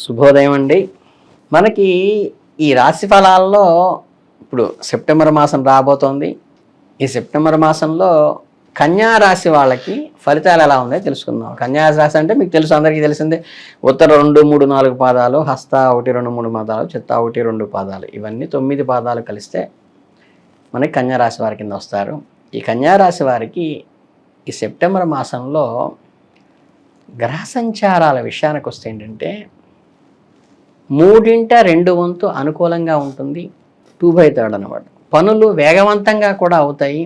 శుభోదయం అండి. మనకి ఈ రాశి ఫలాల్లో ఇప్పుడు సెప్టెంబర్ మాసం రాబోతోంది. ఈ సెప్టెంబర్ మాసంలో కన్యా రాశి వాళ్ళకి ఫలితాలు ఎలా ఉన్నాయో తెలుసుకుందాం. కన్యా రాశి అంటే మీకు తెలుసు, అందరికీ తెలిసిందే. ఉత్తర 2, 3, 4 పాదాలు, హస్త 1, 2, 3 పాదాలు, చిత్త 1, 2 పాదాలు, ఇవన్నీ 9 పాదాలు కలిస్తే మనకి కన్యా రాశి వారి కింద వస్తారు. ఈ కన్యా రాశి వారికి ఈ సెప్టెంబర్ మాసంలో గ్రహ సంచారాల విషయానికి వస్తే ఏంటంటే 3/2 అనుకూలంగా ఉంటుంది. 2/3 అనమాట. పనులు వేగవంతంగా కూడా అవుతాయి.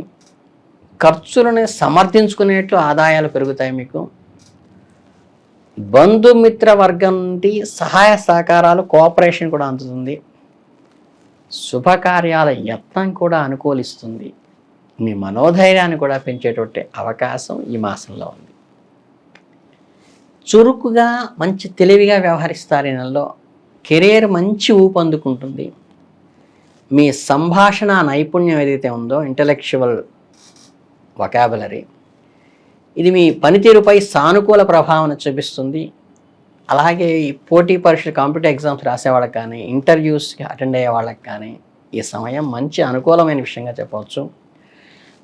ఖర్చులను సమర్థించుకునేట్లు ఆదాయాలు పెరుగుతాయి. మీకు బంధుమిత్ర వర్గం నుండి సహాయ సహకారాలు, కోఆపరేషన్ కూడా అందుతుంది. శుభకార్యాల యత్నం కూడా అనుకూలిస్తుంది. మీ మనోధైర్యాన్ని కూడా పెంచేటువంటి అవకాశం ఈ మాసంలో ఉంది. చురుకుగా మంచి తెలివిగా వ్యవహరిస్తారు. ఈ నెలలో కెరీర్ మంచి ఊపందుకుంటుంది. మీ సంభాషణ నైపుణ్యం ఏదైతే ఉందో, ఇంటలెక్చువల్ వొకాబులరీ, ఇది మీ పనితీరుపై సానుకూల ప్రభావం చూపిస్తుంది. అలాగే ఈ పోటీ పరీక్షలు, కాంపిటేటివ్ ఎగ్జామ్స్ రాసేవాళ్ళకి కానీ, ఇంటర్వ్యూస్కి అటెండ్ అయ్యే వాళ్ళకి కానీ ఈ సమయం మంచి అనుకూలమైన విషయంగా చెప్పవచ్చు.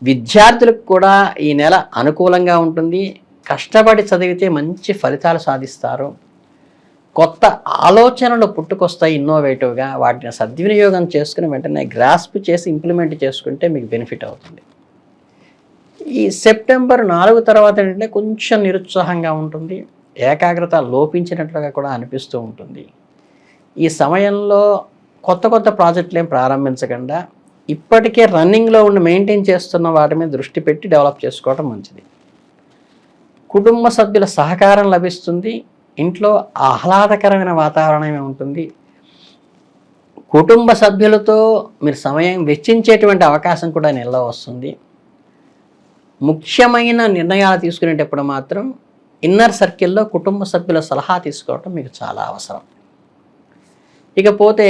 విద్యార్థులకు కూడా ఈ నెల అనుకూలంగా ఉంటుంది. కష్టపడి చదివితే మంచి ఫలితాలు సాధిస్తారు. కొత్త ఆలోచనలు పుట్టుకొస్తాయి ఇన్నోవేటివ్గా. వాటిని సద్వినియోగం చేసుకుని వెంటనే గ్రాస్ప్ చేసి ఇంప్లిమెంట్ చేసుకుంటే మీకు బెనిఫిట్ అవుతుంది. ఈ సెప్టెంబర్ 4 తర్వాత ఏంటంటే కొంచెం నిరుత్సాహంగా ఉంటుంది. ఏకాగ్రత లోపించినట్లుగా కూడా అనిపిస్తూ ఉంటుంది. ఈ సమయంలో కొత్త ప్రాజెక్టులు ఏం ప్రారంభించకుండా ఇప్పటికే రన్నింగ్లో ఉండి మెయింటైన్ చేస్తున్న వాటి మీద దృష్టి పెట్టి డెవలప్ చేసుకోవడం మంచిది. కుటుంబ సభ్యుల సహకారం లభిస్తుంది. ఇంట్లో ఆహ్లాదకరమైన వాతావరణమే ఉంటుంది. కుటుంబ సభ్యులతో మీరు సమయం వెచ్చించేటువంటి అవకాశం కూడా నెలలో వస్తుంది. ముఖ్యమైన నిర్ణయాలు తీసుకునేటప్పుడు మాత్రం ఇన్నర్ సర్కిల్లో కుటుంబ సభ్యుల సలహా తీసుకోవటం మీకు చాలా అవసరం. ఇకపోతే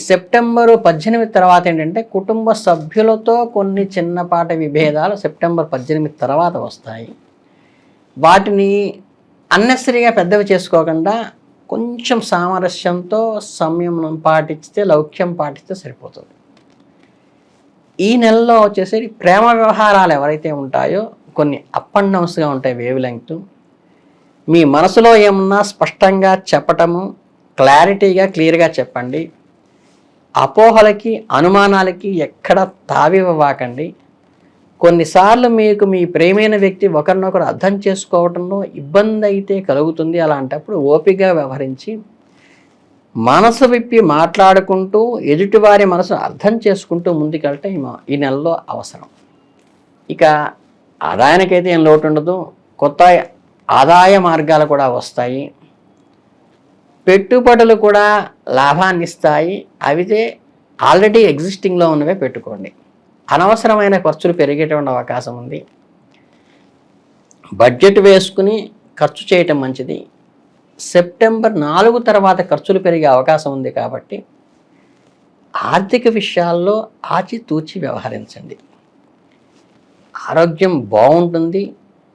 సెప్టెంబరు 18 తర్వాత ఏంటంటే కుటుంబ సభ్యులతో కొన్ని చిన్నపాటి విభేదాలు సెప్టెంబర్ 18 తర్వాత వస్తాయి. వాటిని అన్నెసరీగా పెద్దవి చేసుకోకుండా కొంచెం సామరస్యంతో సంయమనం పాటిస్తే, లౌక్యం పాటిస్తే సరిపోతుంది. ఈ నెలలో వచ్చేసి ప్రేమ వ్యవహారాలు ఎవరైతే ఉంటాయో కొన్ని అప్ అండ్ డౌన్స్గా ఉంటాయి. Wave length. మీ మనసులో ఏమన్నా స్పష్టంగా చెప్పటము, క్లారిటీగా క్లియర్గా చెప్పండి. అపోహలకి, అనుమానాలకి ఎక్కడ తావివ్వకండి. కొన్నిసార్లు మీకు మీ ప్రేమైన వ్యక్తి ఒకరినొకరు అర్థం చేసుకోవడంలో ఇబ్బంది అయితే కలుగుతుంది. అలాంటప్పుడు ఓపికగా వ్యవహరించి మనసు విప్పి మాట్లాడుకుంటూ ఎదుటివారి మనసును అర్థం చేసుకుంటూ ముందుకెళ్తే ఈ నెలలో అవసరం. ఇక ఆదాయానికైతే ఏం లోటు ఉండదు. కొత్త ఆదాయ మార్గాలు కూడా వస్తాయి. పెట్టుబడులు కూడా లాభాన్ని ఇస్తాయి. అవితే ఆల్రెడీ ఎగ్జిస్టింగ్లో ఉన్నవే పెట్టుకోండి. అనవసరమైన ఖర్చులు పెరిగేటువంటి అవకాశం ఉంది. బడ్జెట్ వేసుకుని ఖర్చు చేయటం మంచిది. సెప్టెంబర్ 4 తర్వాత ఖర్చులు పెరిగే అవకాశం ఉంది కాబట్టి ఆర్థిక విషయాల్లో ఆచితూచి వ్యవహరించండి. ఆరోగ్యం బాగుంటుంది.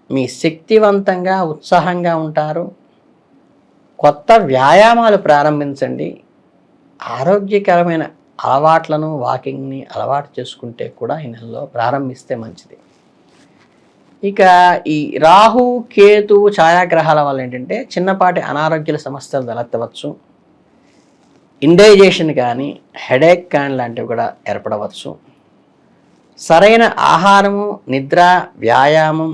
మీ శక్తివంతంగా, ఉత్సాహంగా ఉంటారు. కొత్త వ్యాయామాలు ప్రారంభించండి. ఆరోగ్యకరమైన అలవాట్లను, వాకింగ్ని అలవాటు చేసుకుంటే కూడా ఈ నెలలో ప్రారంభిస్తే మంచిది. ఇక ఈ రాహు, కేతు ఛాయాగ్రహాల వల్ల ఏంటంటే చిన్నపాటి అనారోగ్యాల సమస్యలు తలెత్తవచ్చు. ఇండైజేషన్ కానీ, హెడేక్ కానీ లాంటివి కూడా ఏర్పడవచ్చు. సరైన ఆహారము, నిద్ర, వ్యాయామం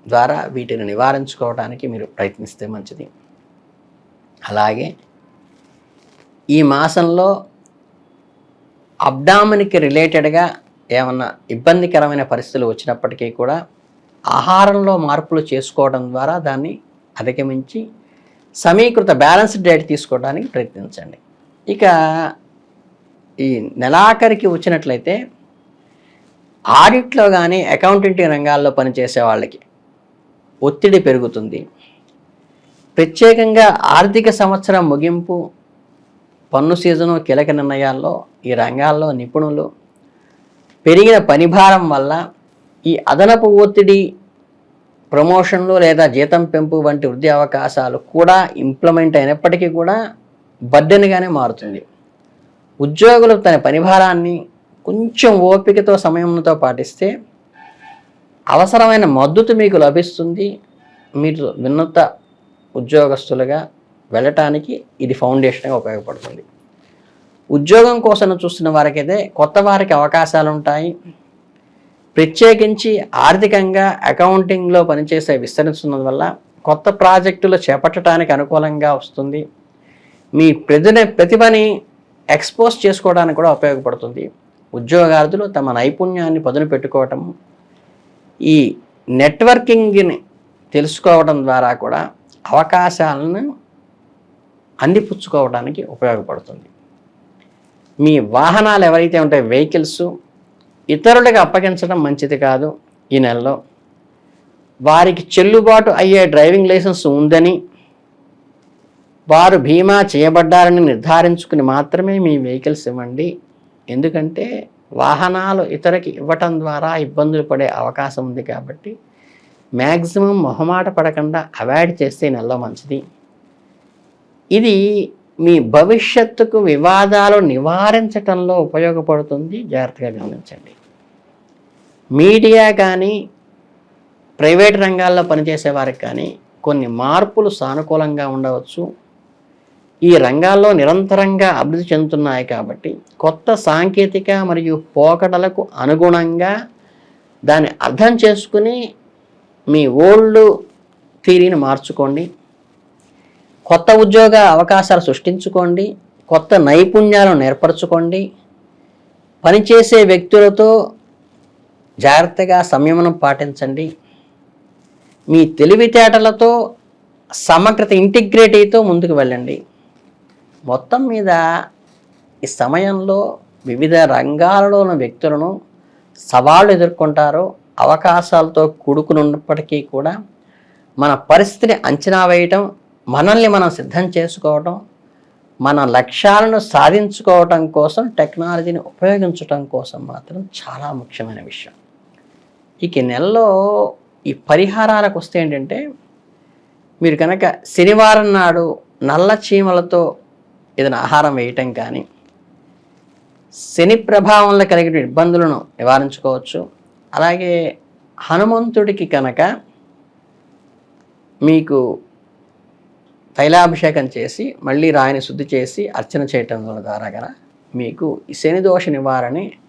ద్వారా వీటిని నివారించుకోవడానికి మీరు ప్రయత్నిస్తే మంచిది. అలాగే ఈ మాసంలో అబ్డామిన్కి రిలేటెడ్గా ఏమన్నా ఇబ్బందికరమైన పరిస్థితులు వచ్చినప్పటికీ కూడా ఆహారంలో మార్పులు చేసుకోవడం ద్వారా దాన్ని అధిగమించి సమీకృత బ్యాలెన్స్డ్ డైట్ తీసుకోవడానికి ప్రయత్నించండి. ఇక ఈ నెలాఖరికి వచ్చినట్లయితే ఆడిట్లో కానీ, అకౌంటెంట్ రంగాల్లో పనిచేసే వాళ్ళకి ఒత్తిడి పెరుగుతుంది. ప్రత్యేకంగా ఆర్థిక సంవత్సరం ముగింపు, పన్ను సీజను, కీలక నిర్ణయాల్లో ఈ రంగాల్లో నిపుణులు పెరిగిన పనిభారం వల్ల ఈ అదనపు ఒత్తిడి ప్రమోషన్లు లేదా జీతం పెంపు వంటి వృద్ధి అవకాశాలు కూడా ఇంప్లిమెంట్ అయినప్పటికీ కూడా బర్డెన్గానే మారుతుంది. ఉద్యోగులు తన పనిభారాన్ని కొంచెం ఓపికతో సమయంతో పాటిస్తే అవసరమైన మద్దతు మీకు లభిస్తుంది. మీరు ఉన్నత ఉద్యోగస్తులుగా వెళ్ళటానికి ఇది ఫౌండేషన్గా ఉపయోగపడుతుంది. ఉద్యోగం కోసం చూస్తున్న వారికైతే కొత్త వారికి అవకాశాలు ఉంటాయి. ప్రత్యేకించి ఆర్థికంగా అకౌంటింగ్లో పనిచేసే విస్తరిస్తున్నందు వల్ల కొత్త ప్రాజెక్టులు చేపట్టడానికి అనుకూలంగా వస్తుంది. మీ ప్రతిభని ఎక్స్పోజ్ చేసుకోవడానికి కూడా ఉపయోగపడుతుంది. ఉద్యోగార్థులు తమ నైపుణ్యాన్ని పదును పెట్టుకోవటం, ఈ నెట్వర్కింగ్ని తెలుసుకోవడం ద్వారా కూడా అవకాశాలను అందిపుచ్చుకోవడానికి ఉపయోగపడుతుంది. మీ వాహనాలు ఎవరైతే ఉంటాయో వెహికల్స్ ఇతరులకు అప్పగించడం మంచిది కాదు. ఈ నెలలో వారికి చెల్లుబాటు అయ్యే డ్రైవింగ్ లైసెన్స్ ఉందని, వారు బీమా చేయబడ్డారని నిర్ధారించుకుని మాత్రమే మీ వెహికల్స్ ఇవ్వండి. ఎందుకంటే వాహనాలు ఇతరులకి ఇవ్వటం ద్వారా ఇబ్బందులు పడే అవకాశం ఉంది కాబట్టి మ్యాక్సిమం మొహమాట పడకుండా అవాయిడ్ చేస్తే నెలలో మంచిది. ఇది మీ భవిష్యత్తుకు వివాదాలు నివారించటంలో ఉపయోగపడుతుంది. జాగ్రత్తగా గమనించండి. మీడియా కానీ ప్రైవేట్ రంగాల్లో పనిచేసే వారికి కానీ కొన్ని మార్పులు సానుకూలంగా ఉండవచ్చు. ఈ రంగాల్లో నిరంతరంగా అభివృద్ధి చెందుతున్నాయి కాబట్టి కొత్త సాంకేతిక మరియు పోకడలకు అనుగుణంగా దాన్ని అర్థం చేసుకుని మీ ఓల్డ్ థియరీని మార్చుకోండి. కొత్త ఉద్యోగ అవకాశాలు సృష్టించుకోండి. కొత్త నైపుణ్యాలను నేర్పరచుకోండి. పనిచేసే వ్యక్తులతో జాగ్రత్తగా సంయమనం పాటించండి. మీ తెలివితేటలతో సమగ్రత ఇంటిగ్రిటీతో ముందుకు వెళ్ళండి. మొత్తం మీద ఈ సమయంలో వివిధ రంగాలలో ఉన్న వ్యక్తులను సవాళ్ళు ఎదుర్కొంటారు. అవకాశాలతో కూడుకున్నప్పటికీ కూడా మన పరిస్థితిని అంచనా వేయటం, మనల్ని మనం సిద్ధం చేసుకోవటం, మన లక్ష్యాలను సాధించుకోవటం కోసం టెక్నాలజీని ఉపయోగించటం కోసం మాత్రం చాలా ముఖ్యమైన విషయం. ఇక నెలలో ఈ పరిహారాలకు వస్తే ఏంటంటే, మీరు కనుక శనివారం నాడు నల్ల చీమలతో ఏదైనా ఆహారం వేయటం కానీ శని ప్రభావంలో కలిగిన ఇబ్బందులను నివారించుకోవచ్చు. అలాగే హనుమంతుడికి కనుక మీకు తైలాభిషేకం చేసి మళ్ళీ రాయిని శుద్ధి చేసి అర్చన చేయటం ద్వారా కనుక మీకు ఈ శని దోష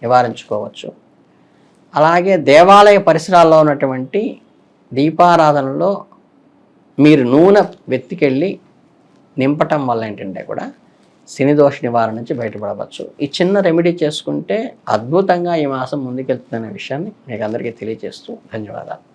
నివారించుకోవచ్చు. అలాగే దేవాలయ పరిసరాల్లో ఉన్నటువంటి దీపారాధనలో మీరు నూనె వెతికెళ్ళి నింపటం వల్ల ఏంటంటే కూడా శని దోష నివారణ నుంచి బయటపడవచ్చు. ఈ చిన్న రెమెడీ చేసుకుంటే అద్భుతంగా ఈ మాసం ముందుకెళ్తుందనే విషయాన్ని మీకు అందరికీ తెలియజేస్తూ ధన్యవాదాలు.